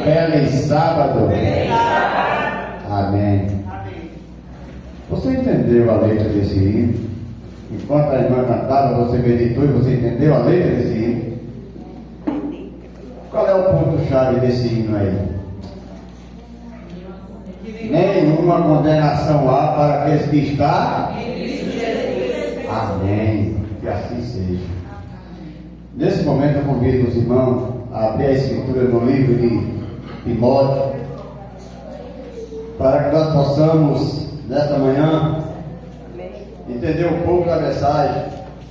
Feliz sábado. Amém. Você entendeu a letra desse hino? Enquanto a irmã cantava, você meditou e você entendeu a letra desse hino? Qual é o ponto-chave desse hino aí? Nenhuma condenação há para aqueles que estão em Cristo Jesus. Amém. Que assim seja. Nesse momento eu convido os irmãos a abrir a escritura no livro de Timóteo, para que nós possamos, nesta manhã, entender um pouco da mensagem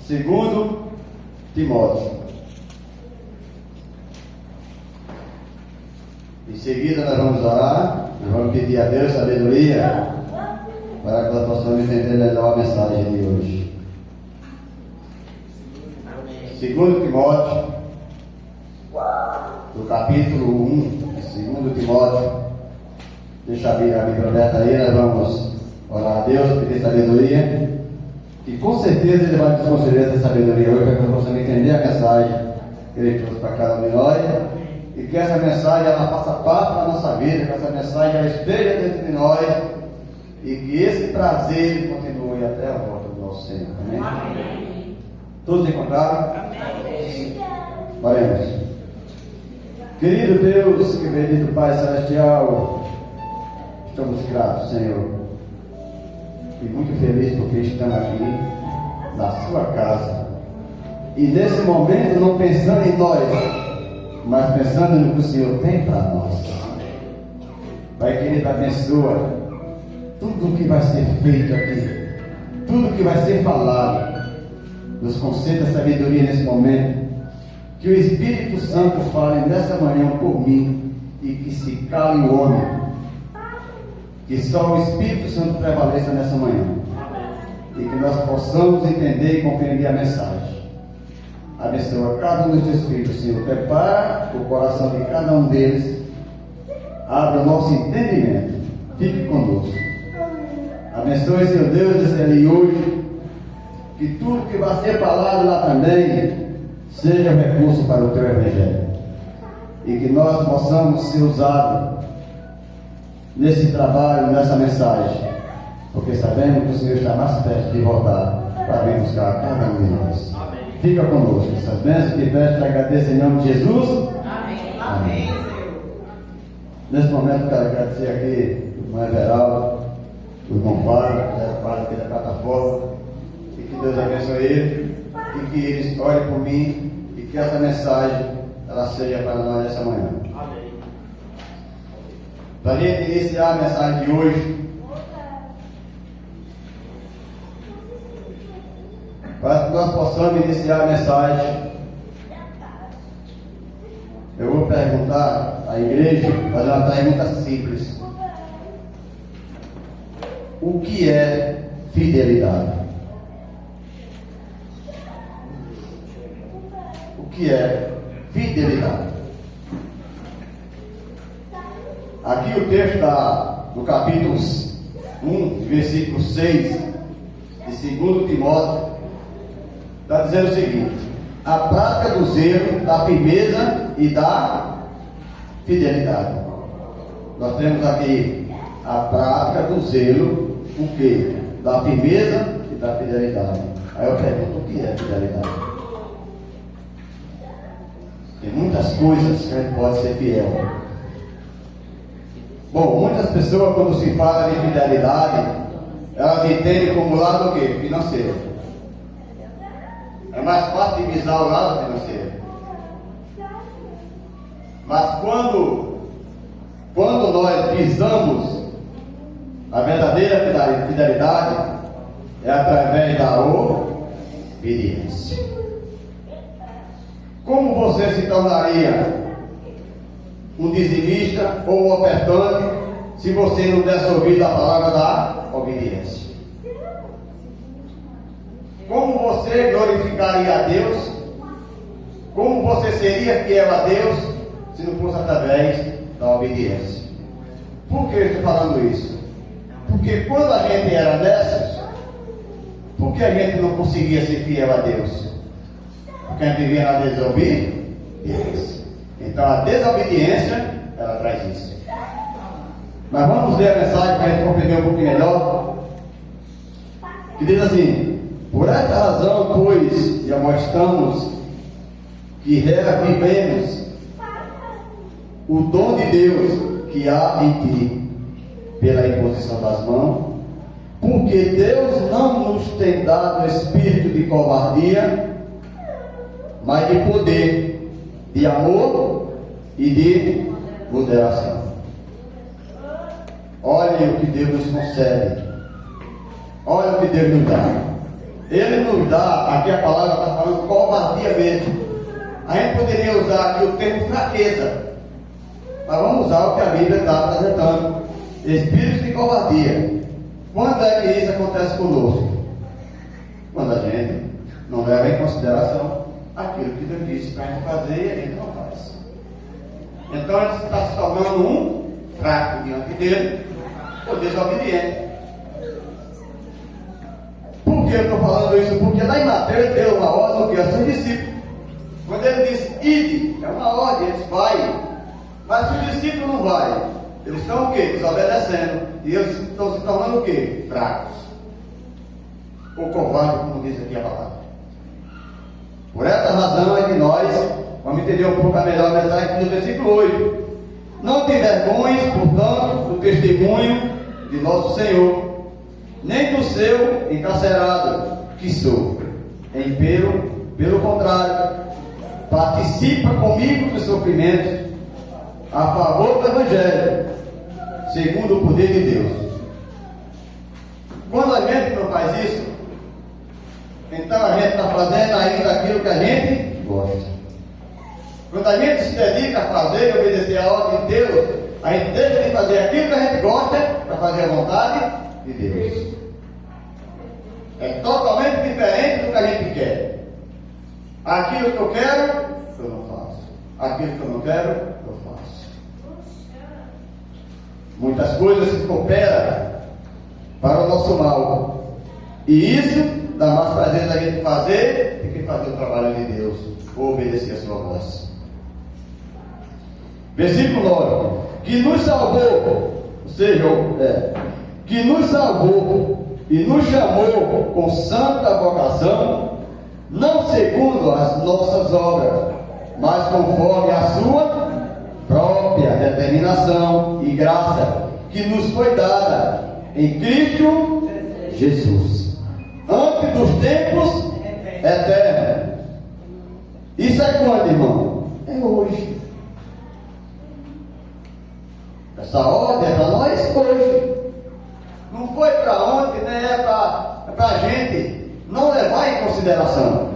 segundo Timóteo. Em seguida nós vamos orar, nós vamos pedir a Deus sabedoria para que nós possamos entender melhor a mensagem de hoje. Segundo Timóteo, no capítulo 1, segundo Timóteo, deixa a Bíblia aberta aí, nós vamos orar a Deus, pedir sabedoria, e com certeza Ele vai nos conceder essa sabedoria hoje, para que nós possamos entender a mensagem que Ele trouxe para cada um de nós, e que essa mensagem ela faça parte da nossa vida, que essa mensagem ela esteja dentro de nós, e que esse prazer continue até a volta do nosso Senhor. Amém? Amém. Todos encontraram? Amém. Oremos. Querido Deus, que bendito Pai Celestial, estamos gratos, Senhor, e muito felizes porque estamos aqui na sua casa, e nesse momento não pensando em nós, mas pensando no que o Senhor tem para nós. Pai querido, abençoa tudo o que vai ser feito aqui, tudo o que vai ser falado, nos conceda sabedoria nesse momento, que o Espírito Santo fale nessa manhã por mim, e que se cale o homem, que só o Espírito Santo prevaleça nessa manhã, e que nós possamos entender e compreender a mensagem. Abençoa cada um dos teus filhos, Senhor. Prepara o coração de cada um deles. Abra o nosso entendimento. Fique conosco. Abençoe, Senhor Deus, esse ali hoje. Que tudo que vai ser falado lá também seja recurso para o teu Evangelho. E que nós possamos ser usados nesse trabalho, nessa mensagem. Porque sabemos que o Senhor está mais perto de voltar para vir buscar cada um de nós. Fica conosco. Essas bênçãos que peço te agradeço em nome de Jesus. Amém. Amém. Nesse momento quero agradecer aqui o irmão Everaldo, o irmão Fábio, que é parte aqui da plataforma, e que Deus abençoe ele, e que eles orem por mim, e que essa mensagem ela seja para nós essa manhã. Amém. Para a gente iniciar a mensagem de hoje, para que nós possamos iniciar a mensagem, eu vou perguntar à igreja, fazer uma pergunta simples: o que é fidelidade? O que é fidelidade? Aqui o texto está no capítulo 1, versículo 6 de 2 Timóteo. Está dizendo o seguinte: a prática do zelo, da firmeza e da fidelidade. Nós temos aqui a prática do zelo, o que? Da firmeza e da fidelidade. Aí eu pergunto: o que é fidelidade? Tem muitas coisas que a gente pode ser fiel. Bom, muitas pessoas, quando se fala de fidelidade, elas entendem como lado o quê? Financeiro. É mais fácil de visar o lado financeiro. Mas quando nós visamos a verdadeira fidelidade, é através da obediência. Como você se tornaria um dizimista ou um ofertante se você não desse ouvido à palavra da obediência? Como você glorificaria a Deus? Como você seria fiel a Deus se não fosse através da obediência? Por que eu estou falando isso? Porque quando a gente era dessas, por que a gente não conseguia ser fiel a Deus? Porque a gente vivia na desobediência. Então a desobediência ela traz isso. Mas vamos ler a mensagem para a gente compreender um pouquinho melhor. Que diz assim: por esta razão, pois, já mostramos que revivemos o dom de Deus que há em ti, pela imposição das mãos, porque Deus não nos tem dado espírito de covardia, mas de poder, de amor e de moderação. Olhem o que Deus nos concede. Olha o que Deus nos dá. Ele nos dá, aqui a palavra está falando covardia mesmo. A gente poderia usar aqui o termo fraqueza, mas vamos usar o que a Bíblia está apresentando: espírito de covardia. Quando é que isso acontece conosco? Quando a gente não leva em consideração aquilo que Deus disse para a gente fazer e a gente não faz. Então a gente está se tornando um fraco diante dele, ou desobediente. Por que eu estou falando isso? Porque lá em Mateus ele deu uma ordem aos seus discípulos. Quando ele diz ide, é uma ordem, eles vão. Mas se o discípulo não vai, eles estão o quê? Desobedecendo. E eles estão se tornando o quê? Fracos. Ou covardes, como diz aqui a palavra. Por essa razão é que nós vamos entender um pouco melhor a mensagem aqui no versículo 8. Não te envergonhes, portanto, do testemunho de nosso Senhor, nem do seu encarcerado, que sou. Pelo contrário, participa comigo dos sofrimentos a favor do Evangelho, segundo o poder de Deus. Quando a gente não faz isso, então a gente está fazendo ainda aquilo que a gente gosta. Quando a gente se dedica a fazer e obedecer a ordem de Deus, a gente deixa de fazer aquilo que a gente gosta para fazer a vontade de Deus. É totalmente diferente do que a gente quer. Aquilo que eu quero, eu não faço. Aquilo que eu não quero, eu faço. Muitas coisas cooperam para o nosso mal. E isso dá mais prazer da gente fazer do que fazer o trabalho de Deus, ou obedecer a sua voz. Versículo 9: que nos salvou, ou seja, que nos salvou e nos chamou com santa vocação, não segundo as nossas obras, mas conforme a sua própria determinação e graça, que nos foi dada em Cristo Jesus, antes dos tempos eternos. Isso é quando, irmão? É hoje. Essa ordem é para nós hoje. Não foi para ontem, né? É para a gente não levar em consideração.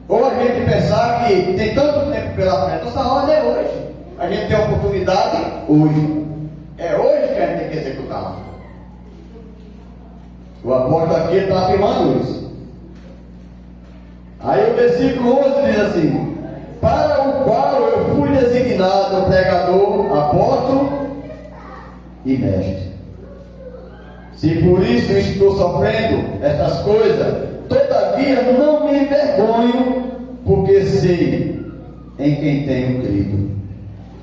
Ou a gente pensar que tem tanto tempo pela frente. Essa ordem é hoje. A gente tem a oportunidade hoje. É hoje que a gente tem que executar. O apóstolo aqui está afirmando isso. Aí o versículo 11 diz assim: para o qual eu fui designado pregador, apóstolo e mestre. Se por isso estou sofrendo estas coisas, todavia não me envergonho, porque sei em quem tenho crido,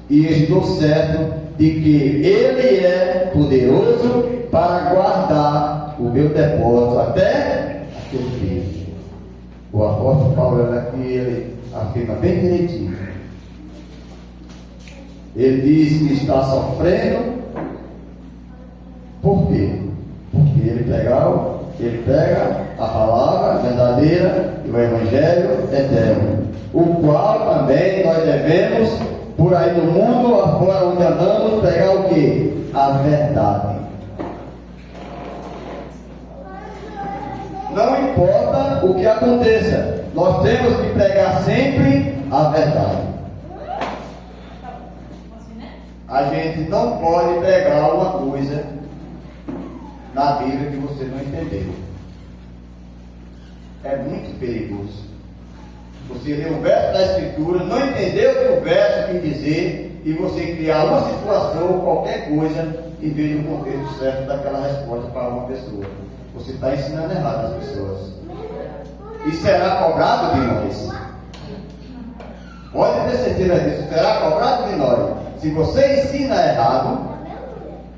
e estou certo de que Ele é poderoso para guardar o meu depósito até aquele dia. O apóstolo Paulo aqui, ele afirma bem direitinho. Ele diz que está sofrendo. Por quê? Porque ele pega a palavra verdadeira e o Evangelho eterno, o qual também nós devemos, por aí no mundo afora onde andamos, pregar o quê? A verdade. Não importa o que aconteça, nós temos que pregar sempre a verdade. A gente não pode pregar uma coisa na Bíblia que você não entendeu. É muito perigoso. Você lê um verso da Escritura, não entendeu o que o verso quer dizer, e você criar uma situação ou qualquer coisa em vez do contexto certo daquela resposta para uma pessoa. Você está ensinando errado as pessoas. E será cobrado de nós. Pode ter certeza disso. Será cobrado de nós. Se você ensina errado,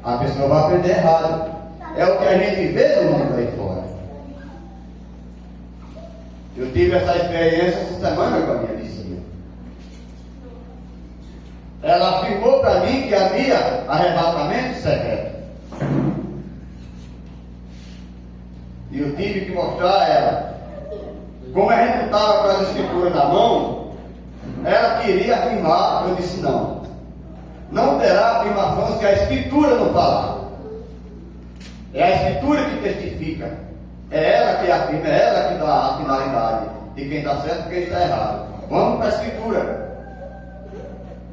a pessoa vai aprender errado. É o que a gente vê no mundo aí fora. Eu tive essa experiência essa semana com a minha vizinha. Ela afirmou para mim que havia arrebatamento secreto. E eu tive que mostrar a ela. Como a gente não estava com as escrituras na mão, ela queria afirmar. Eu disse: não. Não terá afirmação se a escritura não falar. É a escritura que testifica. É ela que afirma, é ela que dá a finalidade de quem está certo e quem está errado. Vamos para a escritura.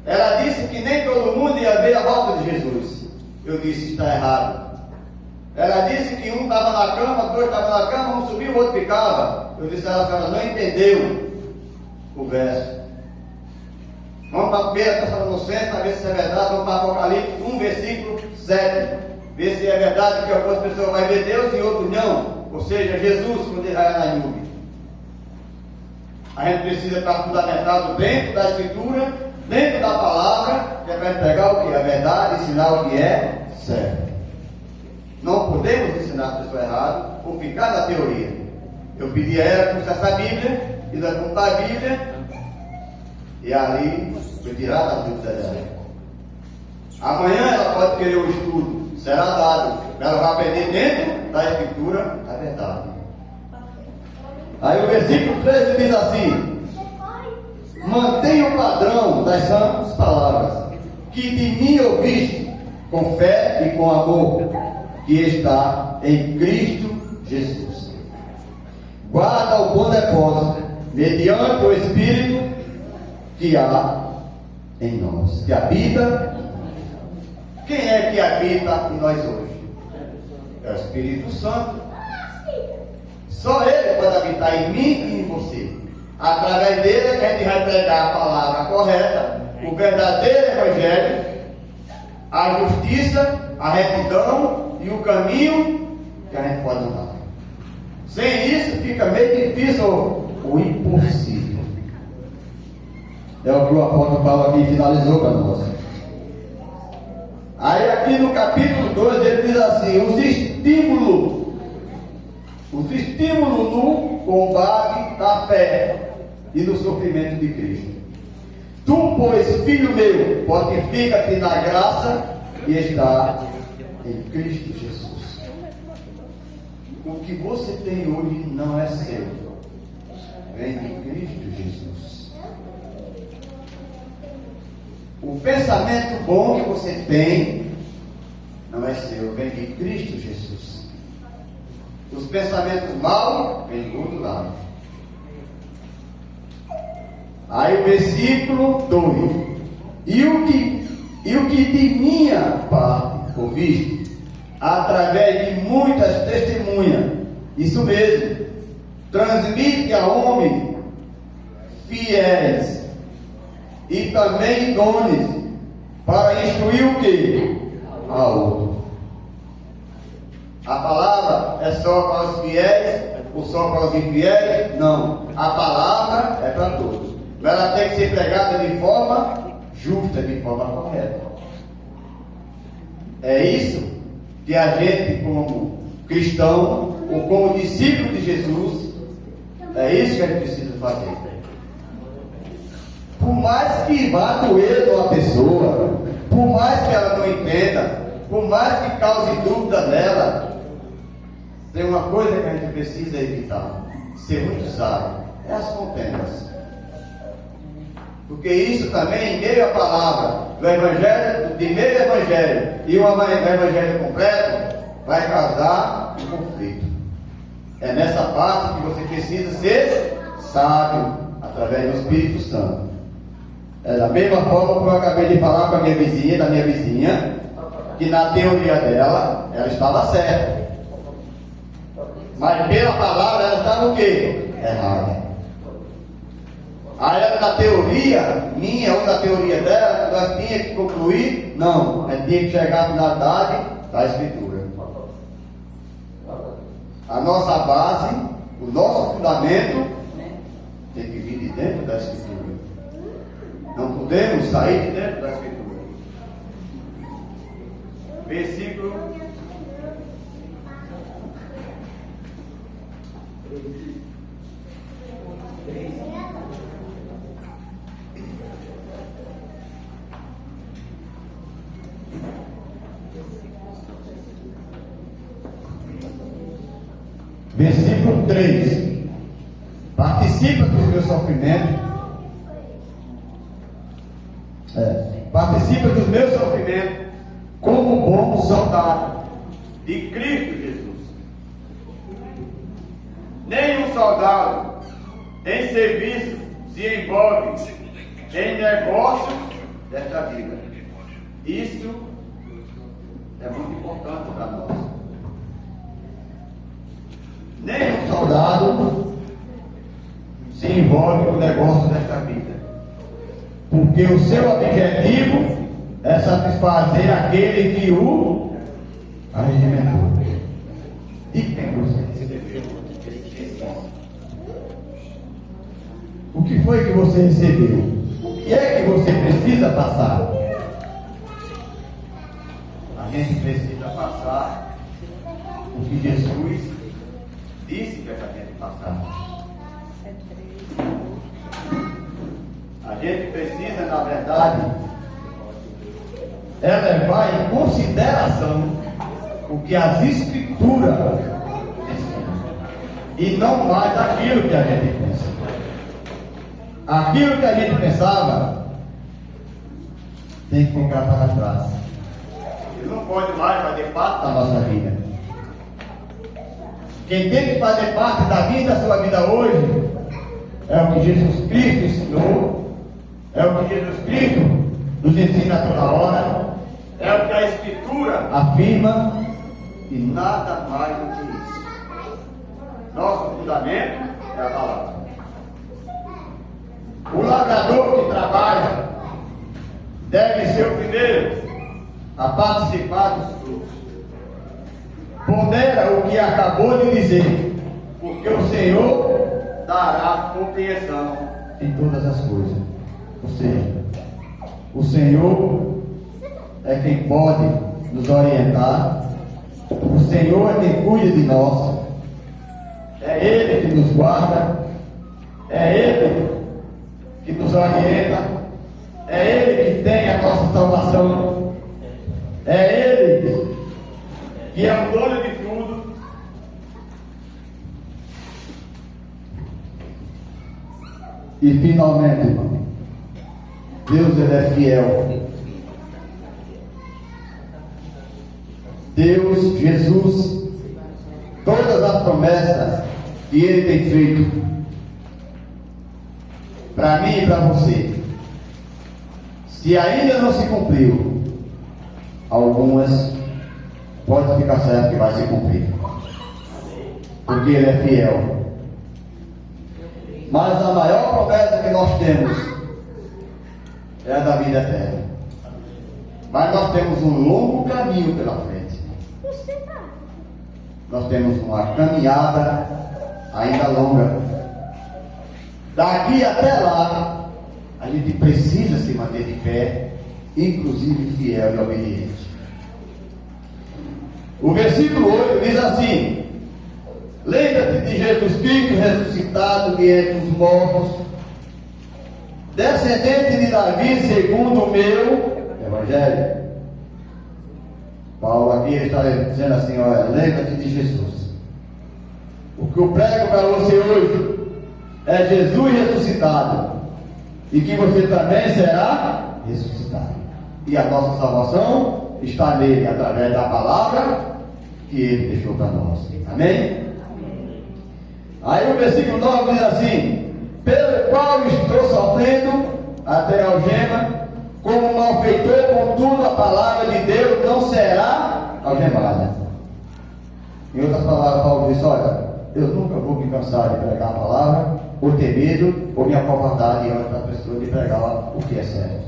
Ela disse que nem todo mundo ia ver a volta de Jesus. Eu disse: está errado. Ela disse que um estava na cama, dois estavam na cama, um subiu, o outro ficava. Eu disse: a senhora não entendeu o verso. Vamos para 1 Tessalonicenses para ver se é verdade. Vamos para Apocalipse 1, versículo 7. Ver se é verdade que algumas pessoas vão ver Deus e outros não. Ou seja, Jesus quando ele vai na nuvem. A gente precisa estar fundamentado dentro da Escritura, dentro da palavra, que é para pegar o que é verdade, ensinar o que é certo. Não podemos ensinar a pessoa errada ou ficar na teoria. Eu pedi a ela que usasse a Bíblia, e nós vamos para a Bíblia, e ali foi tirada a dúvida dela. Amanhã ela pode querer o estudo, será dado. Ela vai aprender dentro da Escritura a verdade. Aí o versículo 13 diz assim: mantenha o padrão das santas palavras, que de mim ouviste, com fé e com amor, que está em Cristo Jesus. Guarda o bom depósito, mediante o Espírito que há em nós, que habita. Quem é que habita em nós hoje? É o Espírito Santo. Só Ele pode habitar em mim e em você. Através dele é que a gente vai pregar a palavra correta, o verdadeiro Evangelho, a justiça, a retidão e o caminho que a gente pode andar. Sem isso fica meio difícil ou impossível. É o que o apóstolo Paulo aqui finalizou para nós. Aí aqui no capítulo 2 ele diz assim: os estímulos no combate da fé e no sofrimento de Cristo. Tu, pois, filho meu, fortifica-te na graça e está em Cristo Jesus. O que você tem hoje não é seu, vem de Cristo Jesus. O pensamento bom que você tem não é seu, vem de Cristo Jesus. Os pensamentos maus vêm do outro lado. Aí o versículo 2: e o que de minha parte ouviste, através de muitas testemunhas, isso mesmo, transmite a homens fiéis e também idôneos, para instruir o que? A outro. A palavra é só para os fiéis ou só para os infiéis? Não. A palavra é para todos. Mas ela tem que ser pregada de forma justa, de forma correta. É isso que a gente, como cristão ou como discípulo de Jesus, é isso que a gente precisa fazer. Por mais que vá doer uma pessoa, por mais que ela não entenda, por mais que cause dúvida nela, tem uma coisa que a gente precisa evitar, ser muito sábio, é as contendas. Porque isso também, em meio à palavra do Evangelho, de meio Evangelho e o Evangelho completo, vai causar um conflito. É nessa parte que você precisa ser sábio, através do Espírito Santo. É da mesma forma que eu acabei de falar com a minha vizinha, da minha vizinha, que na teoria dela, ela estava certa. Mas pela palavra ela estava o quê? Errada. Aí ela na teoria minha ou na teoria dela, nós tínhamos que concluir? Não, nós tínhamos que chegar à finalidade da Escritura. A nossa base, o nosso fundamento tem que vir de dentro da Escritura. Não podemos sair de dentro da Escritura. versículo 3. Participa dos meus sofrimentos. Participa dos meus sofrimentos como um bom soldado de Cristo Jesus. Nenhum soldado em serviço se envolve em negócios desta vida. Isso é muito importante para nós. Nenhum soldado se envolve no negócio desta vida, porque o seu objetivo é satisfazer aquele que o arregimentou. E quem você recebeu? O que foi que você recebeu? O que é que você precisa passar? A gente precisa passar o que Jesus disse que é para a gente passar. A gente precisa, na verdade, levar em consideração o que as Escrituras ensinam, e não mais aquilo que a gente pensa. Aquilo que a gente pensava tem que ficar para trás. Ele não pode mais fazer parte da nossa vida. Quem tem que fazer parte da vida, da sua vida hoje, é o que Jesus Cristo ensinou, é o que Jesus Cristo nos ensina a toda hora, é o que a Escritura afirma, e nada mais do que isso. Nosso fundamento é a palavra. O lavrador que trabalha deve ser o primeiro a participar dos frutos. Pondera o que acabou de dizer, porque o Senhor dará compreensão em todas as coisas. Ou seja, o Senhor é quem pode nos orientar, o Senhor é quem cuida de nós, é Ele que nos guarda, é Ele que nos orienta, é Ele que tem a nossa salvação, é Ele que é o dono de tudo. E finalmente, irmão, Deus, Ele é fiel. Deus, Jesus, todas as promessas que Ele tem feito para mim e para você, se ainda não se cumpriu, algumas pode ficar certo que vai se cumprir, porque Ele é fiel. Mas a maior promessa que nós temos é a da vida eterna. Mas nós temos um longo caminho pela frente. Nós temos uma caminhada ainda longa. Daqui até lá, a gente precisa se manter de pé, inclusive fiel e obediente. O versículo 8 diz assim: lembra-te de Jesus Cristo ressuscitado de entre os mortos, descendente de Davi segundo o meu Evangelho. Paulo aqui está dizendo assim: olha, lembra-te de Jesus. O que eu prego para você hoje é Jesus ressuscitado, e que você também será ressuscitado. E a nossa salvação está nele, através da palavra que Ele deixou para nós. Amém? Aí o versículo 9 diz assim: pelo qual estou sofrendo até a algema, como malfeitor, contudo a palavra de Deus não será algemada. Em outras palavras, Paulo diz: olha, eu nunca vou me cansar de pregar a palavra, ou ter medo, ou me acovardar diante da pessoa de pregar o que é certo.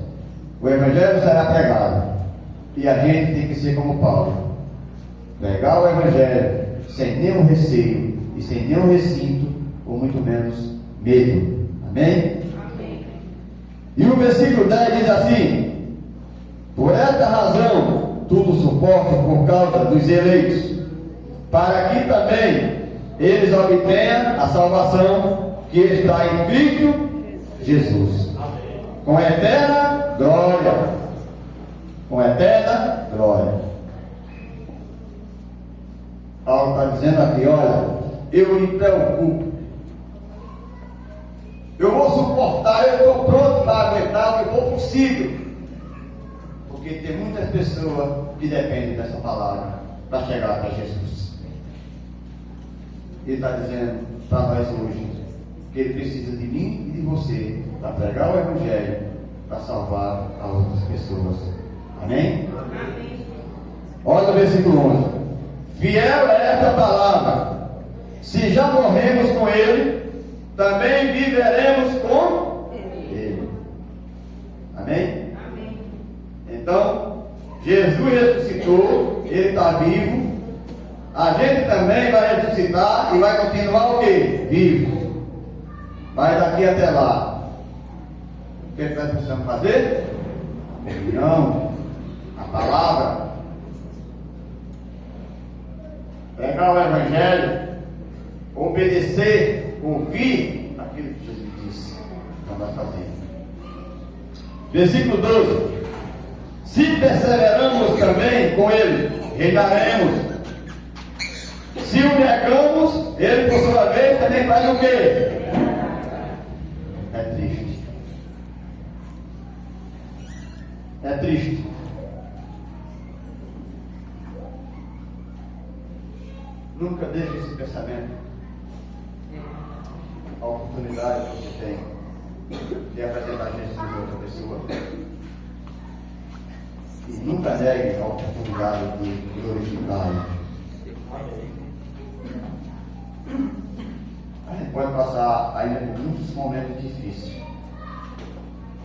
O Evangelho será pregado, e a gente tem que ser como Paulo, pregar o Evangelho sem nenhum receio e sem nenhum recinto, ou muito menos medo. Amém? E o versículo 10 diz assim: por esta razão tudo suportam por causa dos eleitos, para que também eles obtenham a salvação que está em Cristo Jesus, com eterna glória. Com eterna glória. Paulo está dizendo aqui, olha, eu me preocupo. Eu vou suportar, eu estou pronto para aguentar o que for possível. Porque tem muitas pessoas que dependem dessa palavra para chegar para Jesus. Ele está dizendo para nós hoje que ele precisa de mim e de você para pregar o Evangelho, para salvar a outras pessoas. Amém? Amém. Olha o versículo 11. Fiel é esta palavra. Se já morremos com ele, também viveremos com ele. Amém? Amém. Então, Jesus ressuscitou, ele está vivo. A gente também vai ressuscitar e vai continuar o quê? Vivo. Vai daqui até lá. O que nós precisamos fazer? Comunhão. A palavra. Pregar o Evangelho. Obedecer, ouvir aquilo que Jesus disse. Então nós fazemos. Versículo 12. Se perseveramos também com ele, reinaremos. Se o negamos, ele por sua vez também faz o quê? É triste. É triste. Nunca deixe esse pensamento. A oportunidade que você tem de apresentar Jesus a outra pessoa. E nunca negue a oportunidade de glorificá-lo. A gente pode passar ainda por muitos momentos difíceis,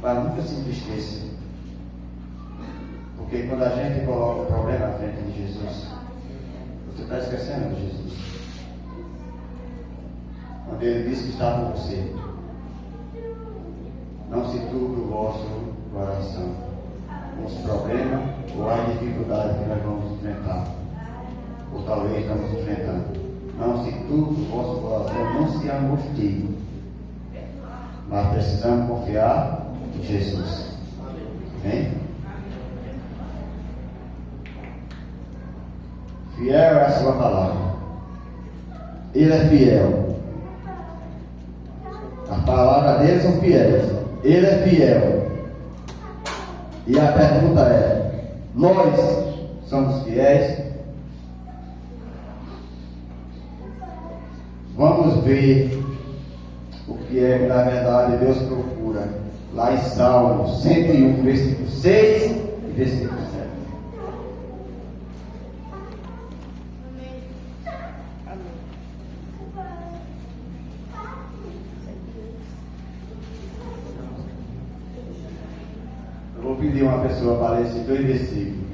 mas nunca se entristeça, porque quando a gente coloca o problema à frente de Jesus, você está esquecendo de Jesus. Quando ele disse que está com você, não se turbe o vosso coração com os problemas ou as dificuldades que nós vamos enfrentar, ou talvez estamos enfrentando. Não se turbe o vosso coração, não se angustie. Mas precisamos confiar em Jesus. Amém? Fiel é a sua palavra. Ele é fiel. As palavras dele são fiéis. Ele é fiel. E a pergunta é: nós somos fiéis? Vamos ver o que é que na verdade Deus procura lá em Salmo 101, versículo 6 e versículo 7. Eu vou pedir uma pessoa para ler esses dois versículos.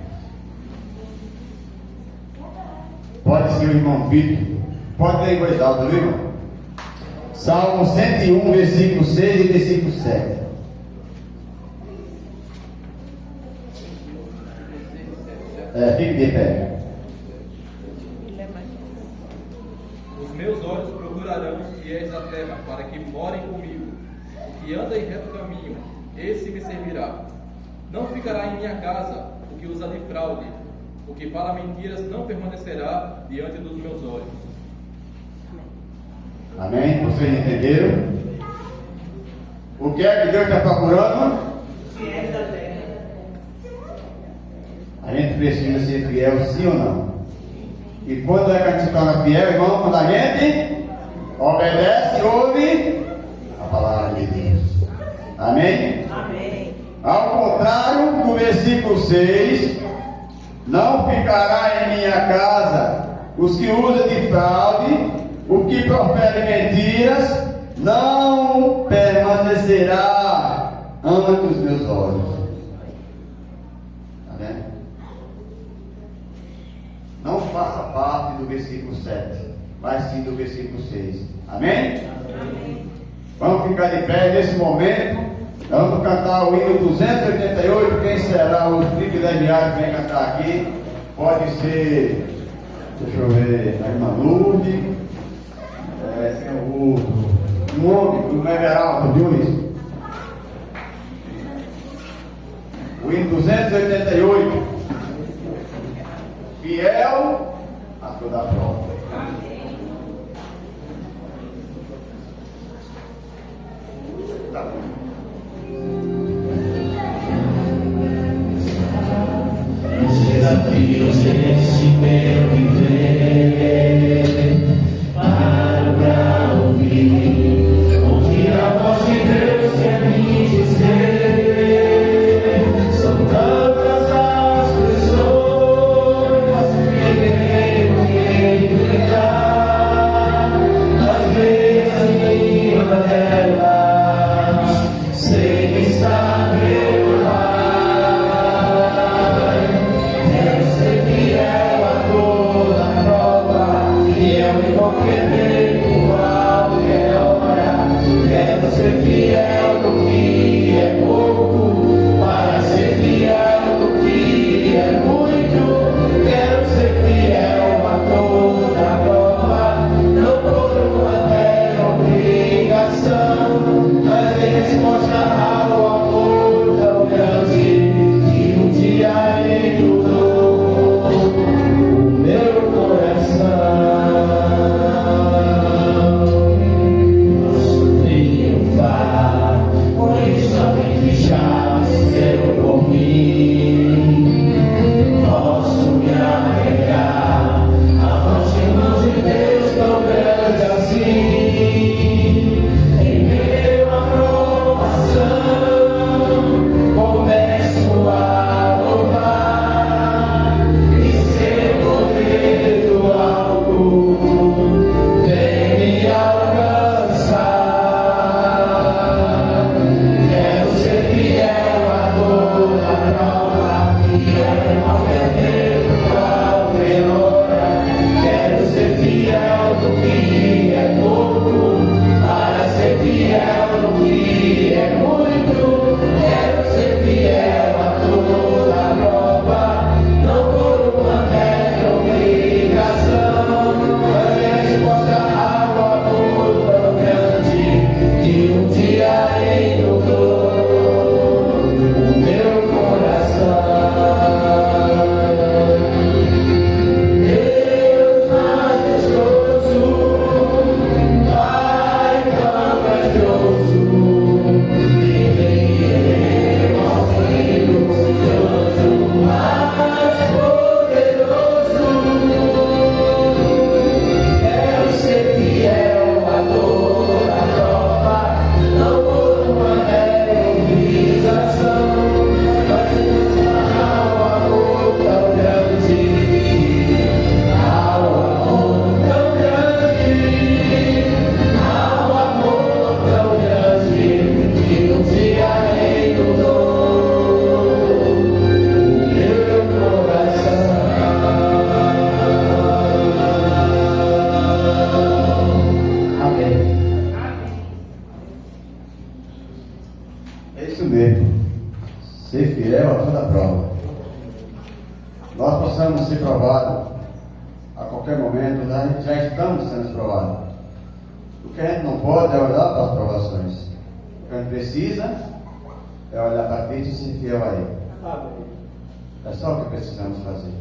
Pode ser o irmão Vitor. Pode ler em voz alta, viu, irmão? Salmo 101, versículo 6 e versículo 7. Fique de pé. Os meus olhos procurarão os fiéis da terra, para que morem comigo. O que anda em reto caminho, esse me servirá. Não ficará em minha casa o que usa de fraude. O que fala mentiras não permanecerá diante dos meus olhos. Amém? Vocês entenderam? O que é que Deus está procurando? Fiéis da terra. A gente precisa ser fiel, sim ou não? E quando é que a gente se torna fiel, irmão? Quando a gente obedece e ouve a palavra de Deus. Amém? Amém. Ao contrário do versículo 6, não ficará em minha casa os que usam de fraude, o que profere mentiras, não permanecerá ante os meus olhos. Está vendo? Não faça parte do versículo 7, mas sim do versículo 6. Amém? Amém. Vamos ficar de pé nesse momento. Vamos cantar o hino 288. Quem será o privilegiado que vem cantar aqui? Pode ser, deixa eu ver, a irmã Lourdes, um homem, o Everaldo Nunes. O hino 288. Fiel a toda a prova. Tá bom. Os desafios deste meu viver, para ouvir a voz de Deus quer me dizer. São tantas as pessoas que querem me enfrentar, às vezes nenhuma delas sei que está meu Pai. Quero ser fiel a toda prova, fiel em qualquer tempo, qualquer hora. Quero ser fiel no que é pouco, para ser fiel no que é muito. Quero ser fiel a toda prova, não por uma mera obrigação, mas em resposta ao amor tão grande que um dia inundou o meu coração. Posso triunfar, pois alguém que já esperou por mim. Posso me apegar à forte mão de Deus tão grande assim. Em meio à provação, começo a louvar e ser poder do alto vem me alcançar. Quero ser fiel a toda prova, fiel em qualquer tempo, qualquer hora. Quero ser fiel no que é pouco, para ser fiel no que é muito. Quero ser fiel a toda prova, não por uma mera obrigação, mas em resposta ao amor tão grande que um dia inundou o meu coração. Deus majestoso, Pai tão grandioso, que vem ao Filho Santo mais poderoso. Quero ser fiel a toda prova, não por uma mera obrigação, mas ao amor tão grande, ao amor tão grande, ao amor tão grande, que um dia inundou o meu coração. Amém. É isso mesmo. Ser fiel a toda prova. Nós possamos ser provados a qualquer momento, já estamos sendo provados. O que a gente não pode é olhar para as provações. O que a gente precisa é olhar para Cristo e ser fiel a Ele. É só o que precisamos fazer.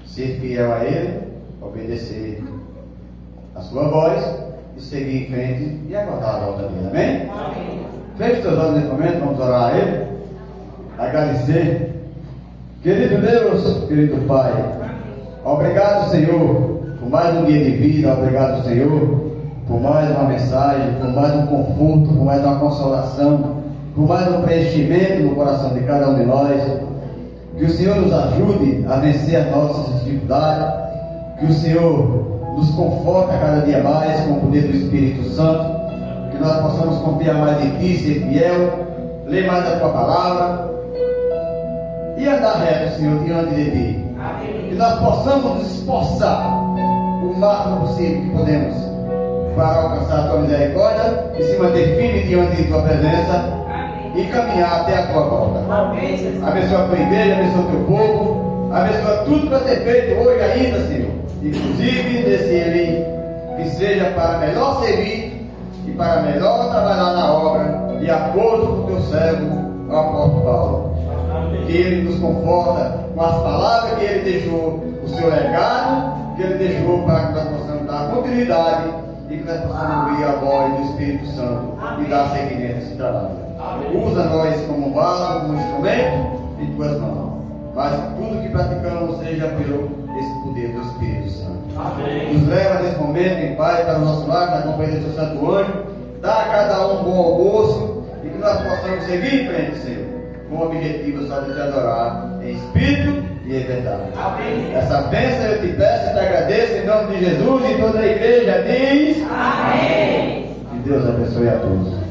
Ser fiel a Ele, obedecer a sua voz e seguir em frente e aguardar a volta dele. Amém? Feche seus olhos nesse momento, vamos orar a Ele, agradecer. Querido Deus, querido Pai, obrigado, Senhor, por mais um dia de vida. Obrigado, Senhor, por mais uma mensagem, por mais um conforto, por mais uma consolação, por mais um preenchimento no coração de cada um de nós. Que o Senhor nos ajude a vencer as nossas dificuldades, que o Senhor nos conforte a cada dia mais com o poder do Espírito Santo, que nós possamos confiar mais em Ti, ser fiel, ler mais a Tua palavra e andar reto, Senhor, diante de Ti. Que nós possamos nos esforçar o máximo possível que podemos para alcançar a Tua misericórdia e se manter firme diante de Tua presença e caminhar até a tua volta. Amém, Jesus. Abençoa a tua igreja, abençoa o teu povo, abençoa tudo que vai ser feito hoje ainda, Senhor. Inclusive desse ele, que seja para melhor servir e para melhor trabalhar na obra, de acordo com o teu servo, o apóstolo Paulo. Que ele nos conforta com as palavras que ele deixou, o seu legado que ele deixou, para que nós possamos dar continuidade e que nós possamos ouvir a voz do Espírito Santo e dar seguimento a esse trabalho. Usa nós como vaso, como instrumento em tuas mãos, mas que tudo que praticamos seja pelo esse poder do Espírito Santo. Amém. Nos leva nesse momento em paz para o nosso lar, na companhia do seu santo anjo. Dá a cada um bom almoço e que nós possamos seguir em frente, Senhor, com o objetivo só de te adorar em espírito e em verdade. Amém. Essa bênção eu te peço e te agradeço em nome de Jesus, e toda a igreja diz amém. Que Deus abençoe a todos.